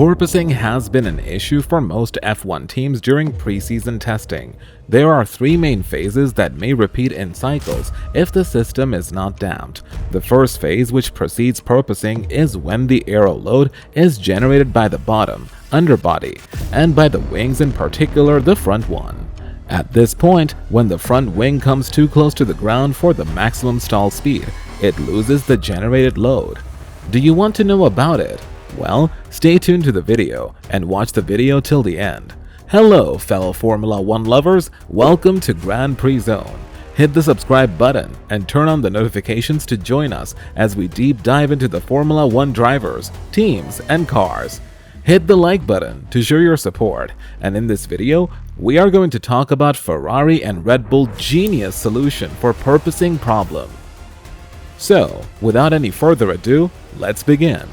Porpoising has been an issue for most F1 teams during preseason testing. There are three main phases that may repeat in cycles if the system is not damped. The first phase, which precedes porpoising, is when the aero-load is generated by the bottom, underbody, and by the wings, in particular the front one. At this point, when the front wing comes too close to the ground for the maximum stall speed, it loses the generated load. Do you want to know about it? Well, stay tuned to the video and watch the video till the end. Hello fellow Formula 1 lovers, welcome to Grand Prix Zone. Hit the subscribe button and turn on the notifications to join us as we deep dive into the Formula 1 drivers, teams, and cars. Hit the like button to show your support, and in this video, we are going to talk about Ferrari and Red Bull genius solution for porpoising problem. So, without any further ado, let's begin.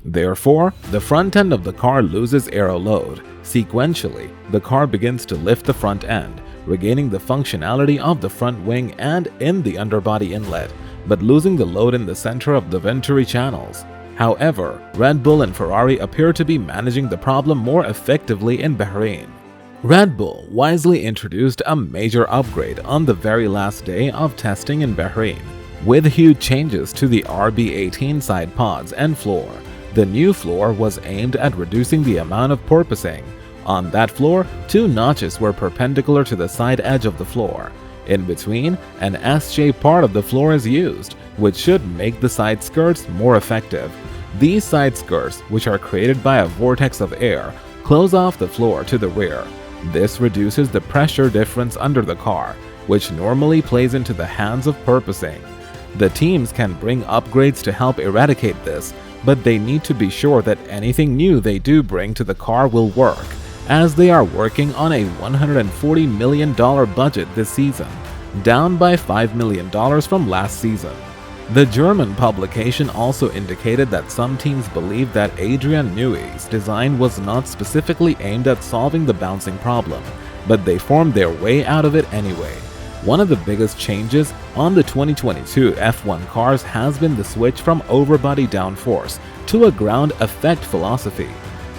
Therefore, the front end of the car loses aero-load. Sequentially, the car begins to lift the front end, regaining the functionality of the front wing and in the underbody inlet, but losing the load in the center of the venturi channels. However, Red Bull and Ferrari appear to be managing the problem more effectively in Bahrain. Red Bull wisely introduced a major upgrade on the very last day of testing in Bahrain, with huge changes to the RB18 side pods and floor. The new floor was aimed at reducing the amount of porpoising. On that floor, two notches were perpendicular to the side edge of the floor. In between, an S-shaped part of the floor is used, which should make the side skirts more effective. These side skirts, which are created by a vortex of air, close off the floor to the rear. This reduces the pressure difference under the car, which normally plays into the hands of porpoising. The teams can bring upgrades to help eradicate this, but they need to be sure that anything new they do bring to the car will work, as they are working on a $140 million budget this season, down by $5 million from last season. The German publication also indicated that some teams believe that Adrian Newey's design was not specifically aimed at solving the bouncing problem, but they formed their way out of it anyway. One of the biggest changes on the 2022 F1 cars has been the switch from overbody downforce to a ground effect philosophy.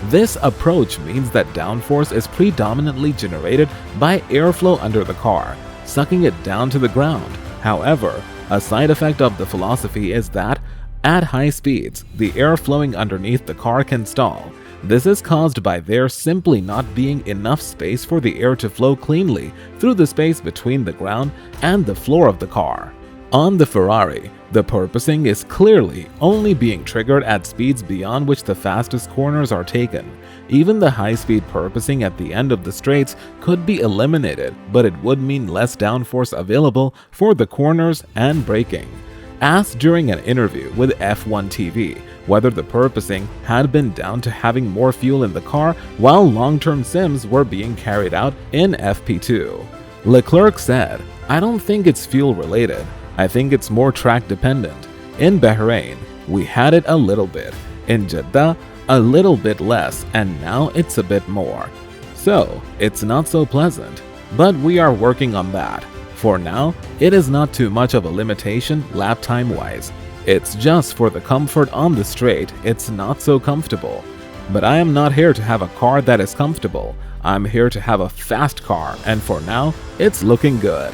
This approach means that downforce is predominantly generated by airflow under the car, sucking it down to the ground. However, a side effect of the philosophy is that, at high speeds, the air flowing underneath the car can stall. This is caused by there simply not being enough space for the air to flow cleanly through the space between the ground and the floor of the car. On the Ferrari, the porpoising is clearly only being triggered at speeds beyond which the fastest corners are taken. Even the high-speed porpoising at the end of the straights could be eliminated, but it would mean less downforce available for the corners and braking. Asked during an interview with F1 TV whether the porpoising had been down to having more fuel in the car while long-term sims were being carried out in FP2, Leclerc said, "I don't think it's fuel-related. I think it's more track-dependent. In Bahrain, we had it a little bit. In Jeddah, a little bit less, and now it's a bit more. So, it's not so pleasant. But we are working on that. For now, it is not too much of a limitation lap time-wise. It's just for the comfort on the straight, it's not so comfortable. But I am not here to have a car that is comfortable. I'm here to have a fast car, and for now, it's looking good."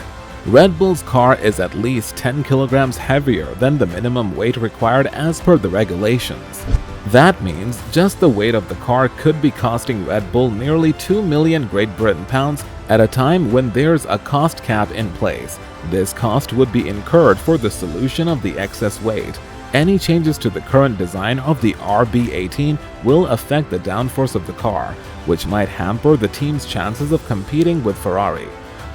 Red Bull's car is at least 10 kilograms heavier than the minimum weight required as per the regulations. That means just the weight of the car could be costing Red Bull nearly 2 million Great Britain pounds at a time when there's a cost cap in place. This cost would be incurred for the solution of the excess weight. Any changes to the current design of the RB18 will affect the downforce of the car, which might hamper the team's chances of competing with Ferrari.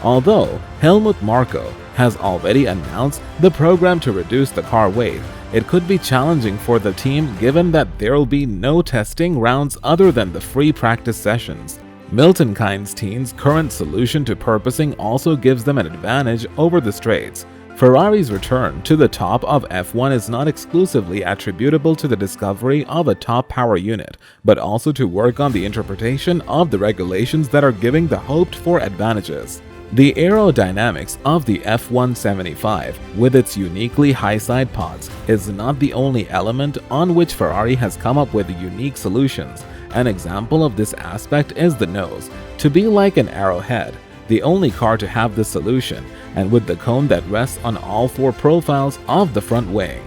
Although Helmut Marko has already announced the program to reduce the car weight, it could be challenging for the team given that there will be no testing rounds other than the free practice sessions. Milton Keynes' team's current solution to porpoising also gives them an advantage over the straights. Ferrari's return to the top of F1 is not exclusively attributable to the discovery of a top power unit, but also to work on the interpretation of the regulations that are giving the hoped-for advantages. The aerodynamics of the F175, with its uniquely high side pods, is not the only element on which Ferrari has come up with unique solutions, An example of this aspect is the nose, to be like an arrowhead, the only car to have this solution, and with the cone that rests on all four profiles of the front wing.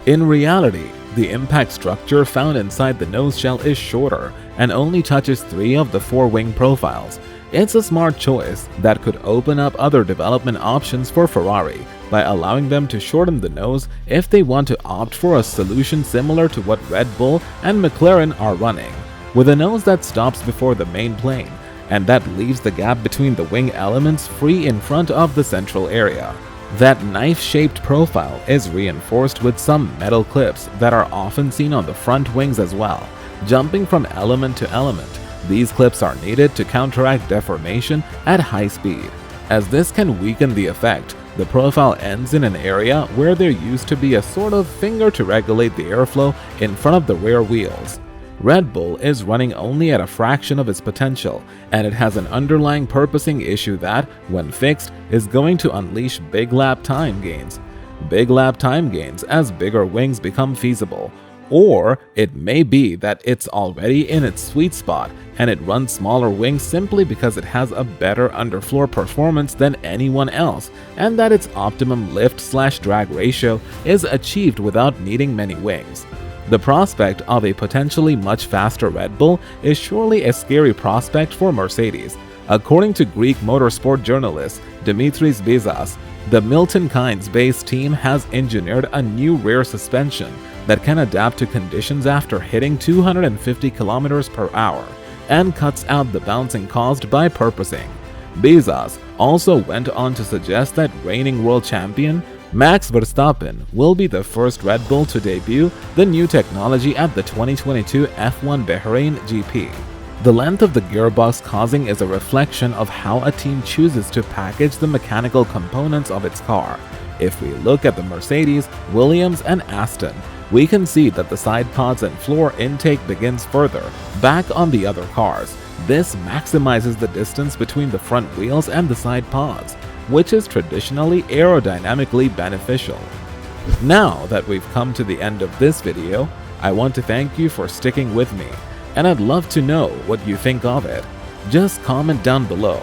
In reality, the impact structure found inside the nose shell is shorter and only touches 3 of the 4 wing profiles. It's a smart choice that could open up other development options for Ferrari by allowing them to shorten the nose if they want to opt for a solution similar to what Red Bull and McLaren are running, with a nose that stops before the main plane and that leaves the gap between the wing elements free in front of the central area. That knife-shaped profile is reinforced with some metal clips that are often seen on the front wings as well. Jumping from element to element, these clips are needed to counteract deformation at high speed. As this can weaken the effect, the profile ends in an area where there used to be a sort of finger to regulate the airflow in front of the rear wheels. Red Bull is running only at a fraction of its potential, and it has an underlying porpoising issue that, when fixed, is going to unleash big lap time gains. Big lap time gains as bigger wings become feasible. Or it may be that it's already in its sweet spot and it runs smaller wings simply because it has a better underfloor performance than anyone else, and that its optimum lift/drag ratio is achieved without needing many wings. The prospect of a potentially much faster Red Bull is surely a scary prospect for Mercedes. According to Greek motorsport journalist Dimitris Bezas, the Milton Keynes-based team has engineered a new rear suspension that can adapt to conditions after hitting 250 km per hour and cuts out the bouncing caused by porpoising. Bezos also went on to suggest that reigning world champion Max Verstappen will be the first Red Bull to debut the new technology at the 2022 F1 Bahrain GP. The length of the gearbox causing is a reflection of how a team chooses to package the mechanical components of its car. If we look at the Mercedes, Williams, and Aston, we can see that the side pods and floor intake begins further back on the other cars. This maximizes the distance between the front wheels and the side pods, which is traditionally aerodynamically beneficial. Now that we've come to the end of this video, I want to thank you for sticking with me, and I'd love to know what you think of it. Just comment down below.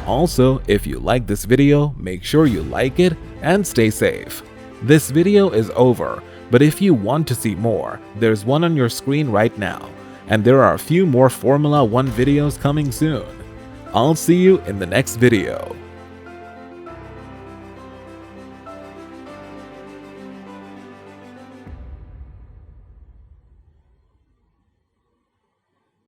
Also, if you like this video, make sure you like it and stay safe. This video is over, but if you want to see more, there's one on your screen right now, and there are a few more Formula 1 videos coming soon. I'll see you in the next video.